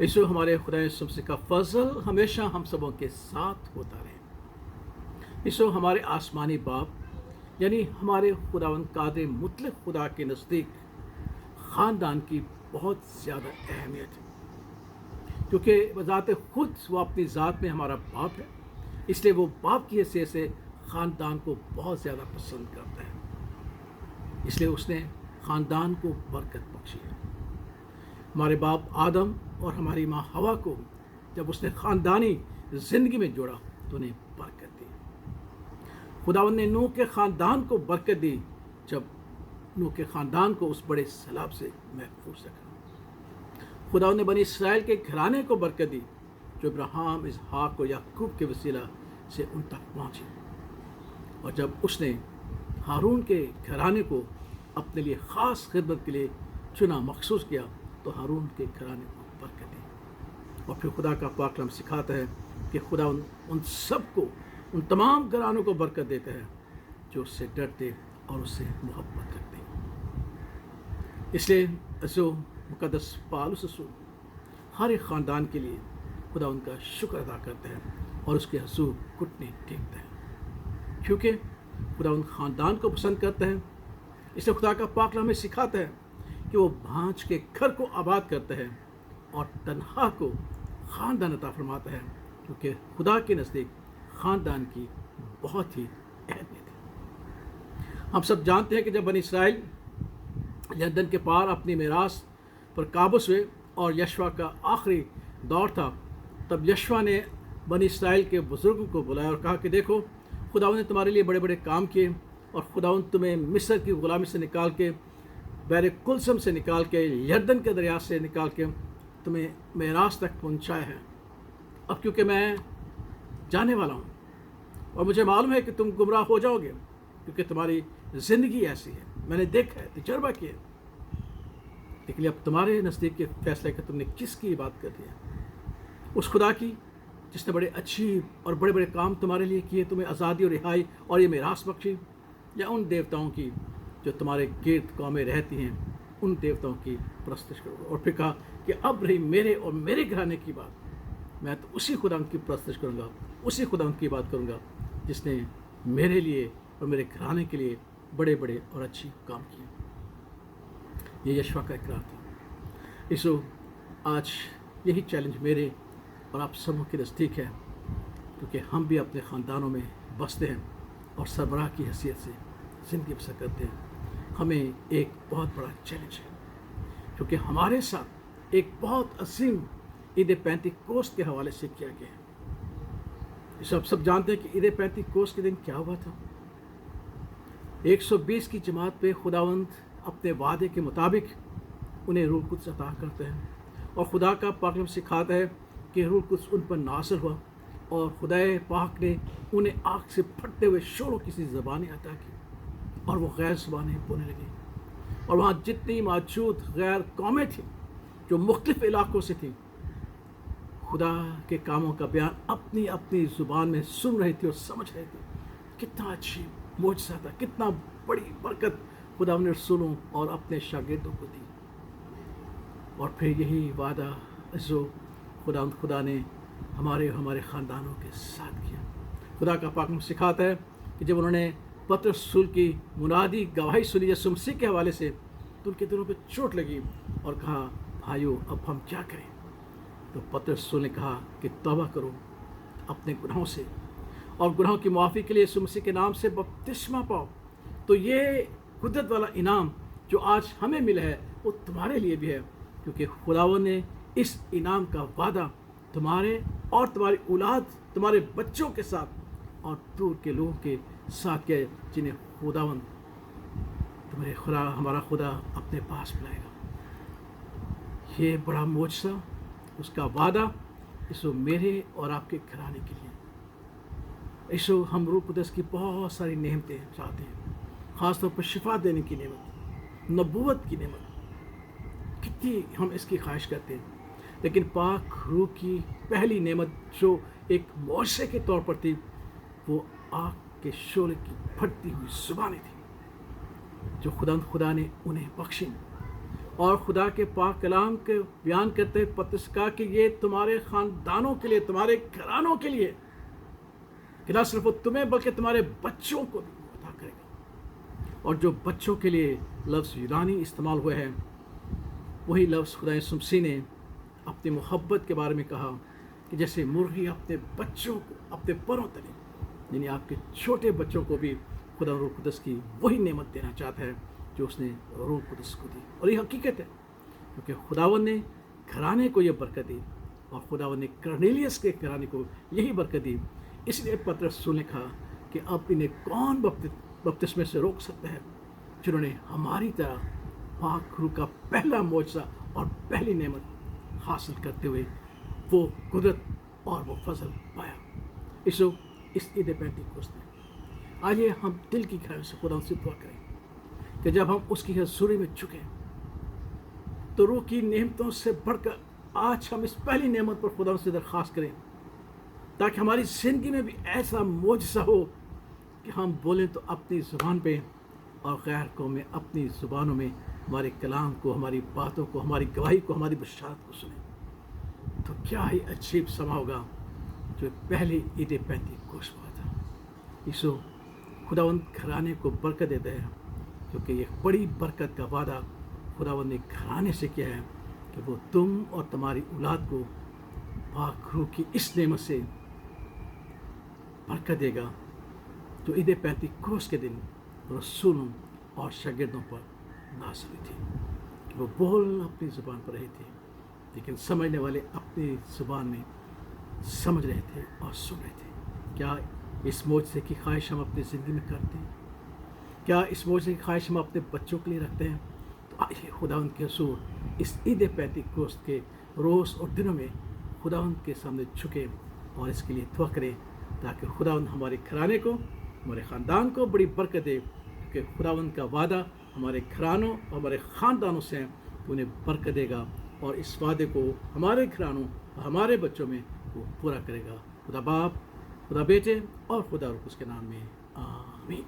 यीशु हमारे खुदा यीशु मसीह का फजल हमेशा हम सबों के साथ होता रहे। यीशु हमारे आसमानी बाप यानी हमारे खुदावंद कादिर मुतलक खुदा के नज़दीक ख़ानदान की बहुत ज़्यादा अहमियत है, क्योंकि बज़ात खुद वो अपनी ज़ात में हमारा बाप है। इसलिए वो बाप की हैसियत से ख़ानदान को बहुत ज़्यादा पसंद करता है। इसलिए उसने ख़ानदान को बरकत बख्शी है। हमारे बाप आदम और हमारी माँ हवा को जब उसने ख़ानदानी ज़िंदगी में जोड़ा तो उन्हें बरकत दी। खुदावंद ने नूह के ख़ानदान को बरकत दी जब नूह के ख़ानदान को उस बड़े सैलाब से महफूज रखा। खुदावंद ने बनी इसराइल के घराने को बरकत दी जो इब्राहिम, इसहाक और याकूब के वसीला से उन तक पहुँची। और जब उसने हारून के घराने को अपने लिए ख़ास खिदमत के लिए चुना, मखसूस किया, तो हारून के घराने को बरकत दी। और फिर खुदा का पाक कलाम सिखाता है कि खुदा उन सब को, उन तमाम घरानों को बरकत देता है जो उससे डरते और उससे मोहब्बत करते हैं। इसलिए जो मुक़द्दस पौलुस रसूल हर एक ख़ानदान के लिए खुदा उनका शुक्र अदा करता है और उसके हसूल घुटने टेकता है, क्योंकि खुदा उन ख़ानदान को पसंद करता है। इसलिए खुदा का पाक कलाम हमें सिखाता है कि वो भांज के घर को आबाद करता है और तन्हा को ख़ानदान अता फरमाता है, क्योंकि खुदा के नज़दीक ख़ानदान की बहुत ही अहमियत है। हम सब जानते हैं कि जब बनी इसराइल यरदन के पार अपनी मीरास पर काबूस हुए और यशवा का आखिरी दौर था, तब यशवा ने बनी इसराइल के बुज़ुर्गों को बुलाया और कहा कि देखो, खुदावंद ने तुम्हारे लिए बड़े बड़े काम किए और खुदावंद तुम्हें मिस्र की ग़ुलामी से निकाल के, बैर कुलसम से निकाल के, यरदन के दरिया से निकाल के तुम्हें मेरास तक पहुंचाया है। अब क्योंकि मैं जाने वाला हूँ और मुझे मालूम है कि तुम गुमराह हो जाओगे, क्योंकि तुम्हारी ज़िंदगी ऐसी है, मैंने देखा है, तजर्बा किया, लेकिन अब तुम्हारे नज़दीक के फैसले कि तुमने किसकी बात कर दी है? उस खुदा की जिसने बड़े अच्छी और बड़े बड़े काम तुम्हारे लिए किए, तुम्हें आज़ादी और रिहाई और ये मेरास बख्शी, या उन देवताओं की जो तुम्हारे गिर्द कौमें रहती हैं, उन देवताओं की परस्तिश करो? और फिर कहा कि अब रही मेरे और मेरे घराने की बात, मैं तो उसी खुदा की परस्तिश करूँगा, उसी खुदा की बात करूँगा जिसने मेरे लिए और मेरे घराने के लिए बड़े बड़े और अच्छी काम किए। ये यशवा का इकरार था। यीशु आज यही चैलेंज मेरे और आप सबों के नज़दीक है, क्योंकि हम भी अपने ख़ानदानों में बसते हैं और सरबराह की हैसियत से ज़िंदगी बसर करते हैं। हमें एक बहुत बड़ा चैलेंज है, क्योंकि हमारे साथ एक बहुत असीम ईद पेंतीकोस्त के हवाले से किया गया है। सब जानते हैं कि ईद पेंतीकोस्त के दिन क्या हुआ था। 120 की जमात पे खुदावंद अपने वादे के मुताबिक उन्हें रूह कुद्स अता करते हैं और खुदा का पाक कलाम सिखाता है कि रूह कुद्स उन पर नाज़िल हुआ और खुदाए पाक ने उन्हें आग से फटते हुए शोरों की सी ज़बानें अता की और वो गैर ज़बानें बोलने लगी। और वहाँ जितनी मौजूद गैर कौमें थीं जो मुख्तलिफ़ इलाक़ों से थीं, खुदा के कामों का बयान अपनी अपनी ज़ुबान में सुन रही थी और समझ रही थी। कितना अच्छी मोजज़ा था, कितना बड़ी बरकत खुदा ने रसूलों और अपने शागिर्दों को दी। और फिर यही वादा जो खुदा ने हमारे ख़ानदानों के साथ किया। खुदा का पाक कलाम सिखाता है कि जब उन्होंने पतरस रसूल की मुनादी गवाही सुनी यीशु मसीह के हवाले से, तो उनके दिलों पर चोट लगी और कहा, भाइयों अब हम क्या करें? तो पतरस रसूल ने कहा कि तौबा करो अपने गुनाहों से और गुनाहों की माफ़ी के लिए यीशु मसीह के नाम से बपतिस्मा पाओ, तो ये कुदरत वाला इनाम जो आज हमें मिला है वो तुम्हारे लिए भी है, क्योंकि खुदावंद ने इस इनाम का वादा तुम्हारे और तुम्हारी औलाद, तुम्हारे बच्चों के साथ और दूर के लोगों के साथ किया, जिन्हें खुदावंद तुम्हारे खुदा, हमारा खुदा अपने पास बुलाएगा। ये बड़ा मोजज़ा, उसका वादा यीशु मेरे और आपके घराने के लिए। यीशु हम रूह कुद्स की बहुत सारी नेमतें चाहते हैं, ख़ास तौर पर शिफा देने की नेमत, नबूवत की नेमत, कितनी हम इसकी ख्वाहिश करते हैं। लेकिन पाक रूह की पहली नेमत जो एक मौजज़े के तौर पर थी, वो आग के शोले की फटती हुई ज़ुबानें थी जो खुदा ने उन्हें बख्शी। اور خدا کے پاک کلام کے بیان کرتے ہوئے پترس کہا کہ یہ تمہارے خاندانوں کے لیے، تمہارے گھرانوں کے لیے، کہ نہ صرف وہ تمہیں بلکہ تمہارے بچوں کو بھی عطا کرے گا۔ اور جو بچوں کے لیے لفظ یونانی استعمال ہوئے ہیں، وہی لفظ خدا یسوع مسیح نے اپنی محبت کے بارے میں کہا کہ جیسے مرغی اپنے بچوں کو اپنے پروں تلے، یعنی آپ کے چھوٹے بچوں کو بھی خدا روح القدس کی وہی نعمت دینا چاہتا ہے جو اس نے روح القدس کو دی۔ اور یہ حقیقت ہے، کیونکہ خداوند نے گھرانے کو یہ برکت دی، اور خداوند نے کرنیلیس کے گھرانے کو یہی برکت دی۔ اس لیے پترس رسول نے کہا کہ اب انہیں کون بپتسمے سے روک سکتا ہے، جنہوں نے ہماری طرح پاک روح کا پہلا معجزہ اور پہلی نعمت حاصل کرتے ہوئے وہ قدرت اور وہ فضل پایا۔ اس عید پینتیکوست میں آئیے ہم دل کی گہرائی سے خدا سے دعا کریں کہ جب ہم اس کی حضوری میں جھکیں تو روح کی نعمتوں سے بڑھ کر آج ہم اس پہلی نعمت پر خدا سے درخواست کریں، تاکہ ہماری زندگی میں بھی ایسا معجزہ ہو کہ ہم بولیں تو اپنی زبان پہ اور غیر قوم میں اپنی زبانوں میں ہمارے کلام کو، ہماری باتوں کو، ہماری گواہی کو، ہماری بشارت کو سنیں۔ تو کیا ہی عجیب سما ہوگا جو پہلی عید پینتیکوست ہوا تھا۔ یسوع خداوند گھرانے کو برکت دیتا ہے، کیونکہ یہ بڑی برکت کا وعدہ خداوند نے گھرانے سے کیا ہے کہ وہ تم اور تمہاری اولاد کو پاک روح کی اس نعمت سے برکت دے گا جو عید پینتیکوست کے دن رسولوں اور شاگردوں پر نازل ہوئی تھی۔ وہ بول اپنی زبان پر رہے تھے، لیکن سمجھنے والے اپنی زبان میں سمجھ رہے تھے اور سن رہے تھے۔ کیا اس معجزے کی خواہش ہم اپنی زندگی میں کرتے ہیں؟ کیا اس معجزے کی خواہش ہم اپنے بچوں کے لیے رکھتے ہیں؟ تو آئیے خداوند کے حضور اس عید پینتیکوست کے روز اور دنوں میں خداوند کے سامنے جھکیں اور اس کے لیے دعا کریں، تاکہ خداوند ہمارے گھرانے کو، ہمارے خاندان کو بڑی برکت دے، کیونکہ خداوند کا وعدہ ہمارے گھرانوں اور ہمارے خاندانوں سے انہیں برکت دے گا، اور اس وعدے کو ہمارے گھرانوں اور ہمارے بچوں میں وہ پورا کرے گا۔ خدا باپ، خدا بیٹے اور خدا روح القدس کے نام میں آمین۔